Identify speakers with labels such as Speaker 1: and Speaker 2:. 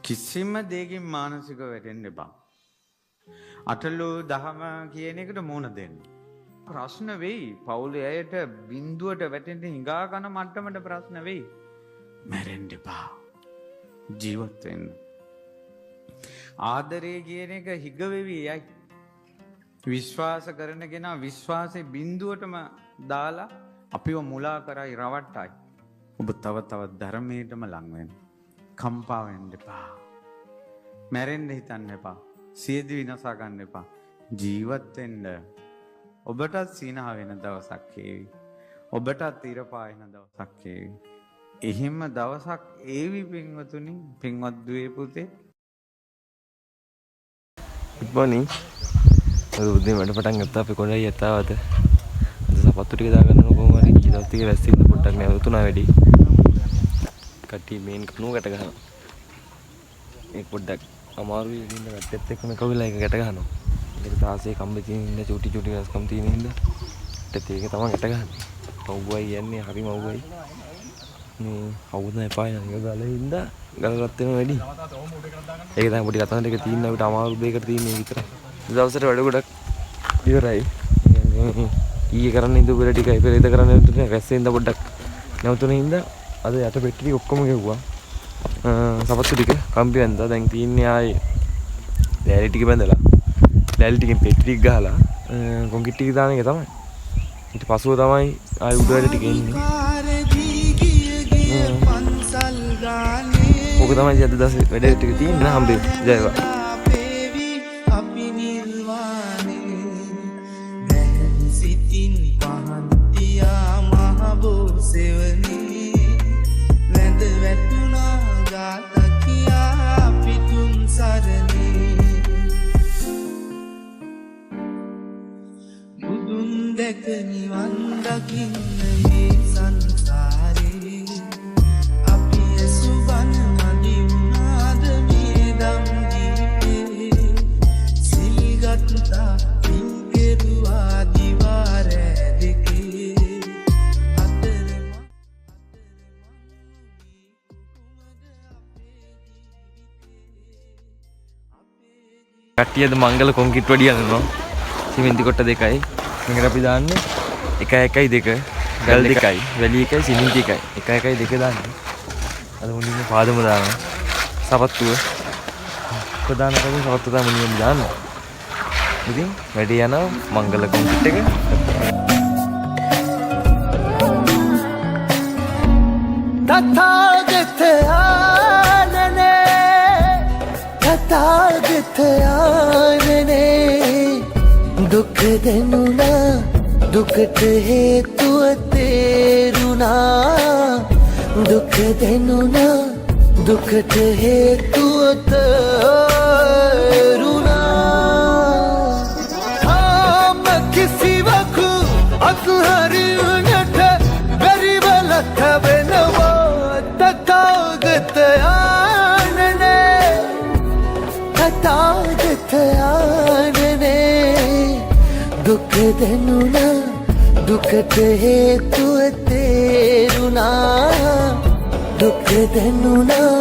Speaker 1: කිසිම දෙයකින් මානසික වැටෙන්න එපා. අටලු දහම කියන එකට මුණ දෙන්න. ප්‍රශ්න වෙයි. පවුලේ අයට බිඳුවට වැටෙන්න හිඟා කන මට්ටමට ප්‍රශ්න වෙයි. මැරෙන්න එපා. ජීවත් වෙන්න. ආදරය කියන එක හිග වෙවි යයි. විශ්වාස කරන කෙනා විශ්වාසයේ බිඳුවටම දාලා අපිව මුලා කරයි රවට්ටයි. ඔබ තව තවත් ධර්මයටම ලං වෙන්න. කම්පා වෙන්න එපා. මැරෙන්න හිතන්න එපා. සියදි විනාශ ගන්න එපා. ජීවත් වෙන්න. ඔබටත් සීනහ වෙන දවසක් ඒවි. ඔබටත් ඉර පායන දවසක් ඒවි. එහෙම දවසක් ඒවි පින්වතුනි, පින්වත් දුවේ පුතේ.
Speaker 2: Good morning. උදේ වැඩ පටන් ගත්තා අපි කොණ්ඩයි යතාවද. අද සපත්තු ටික දාගන්න ඕන කොහොම හරි. ඊදවත් ටික වැස්සින්න පොඩ්ඩක් නැවතුණා වැඩි. කට්ටිය මේන් කනුවකට ගහනවා. ඒ පොඩ්ඩක් අමාරුයි ඉන්න කට්ටියත් එක්කම කවිලා එක ගැට ගහනවා. ඒක තාසේ කම්බේ තියෙන ඉන්න චූටි චූටි ගස්කම් තියෙන ඉන්න. ටෙත් ඒක තමයි ගැට ගහන්නේ. මව්වයි යන්නේ හරි මව්වයි. මේ අවුද එපා නේද ගාලා ඉන්න ගලරත් වෙන වැඩි. ඒක තමයි පොඩි කතාවක් දෙක තියෙන අපිට අමාරු දෙයකට තියෙන එක විතරයි. දවසට වැඩ ගොඩක් ඉවරයි. ඊයේ කරන්න ඉඳු පෙර ටිකයි පෙරේද කරන්න ඉඳුනේ වැස්සෙන්ද පොඩ්ඩක් නැවතුනේ ඉඳ අද යට පෙට්ටි ටික ඔක්කොම ගෙව්වා. සපත්තු ටික කම්පි වෙන්දා දැන් තියන්නේ ආයේ ලෑලි ටික බැඳලා ලෑලි ටිකෙන් පෙට්ටි ටික ගහලා කොන්ක්‍රීට් ටික දාන එක තමයි. ඊට පස්ව තමයි ආයේ උඩ වැඩ ටික එන්නේ. ඔක තමයි අද දවසේ වැඩ ටික තියෙන්නේ හම්බේ ජයවා.
Speaker 3: නිවන් දකින්න මේ සංසාරේ අපි සුබන මදි වුණාද මේ දම් දීපේ සිල්ගත්තා පින් කෙරුවා දිවාර දෙකේ අතරම
Speaker 2: කට්ටියද මංගල කොන්ක්‍රීට් වඩිය යනවා. සිමෙන්ති කොට දෙකයි. මේකට අපි දාන්නේ 1.1 2 ගල් දෙකයි වැලි එකයි සිමෙන්ති එකයි 1.1 2 දාන්නේ. අද මුලින්ම පාදම දානවා. සපත්තුව ප්‍රධාන කරුණ සපත්තුව තමයි මුලින්ම දාන්නේ. ඉතින් වැඩි යනවා මංගල කොන්ක්‍රීට් එක.
Speaker 3: තථාගතයනේ දුක් දෙනුණා දුකට හේතුව තේරුණා දුක් දෙනුණා දුකට හේතුව තේරුණා තාම කිසිවකු අත්හරින්නට බැරිවලක් වෙනවා තථාගතයනේ තථාගතයනේ දුක් දෙනුණා දුකට හේතුව තේරුණා දුක් දෙනුණා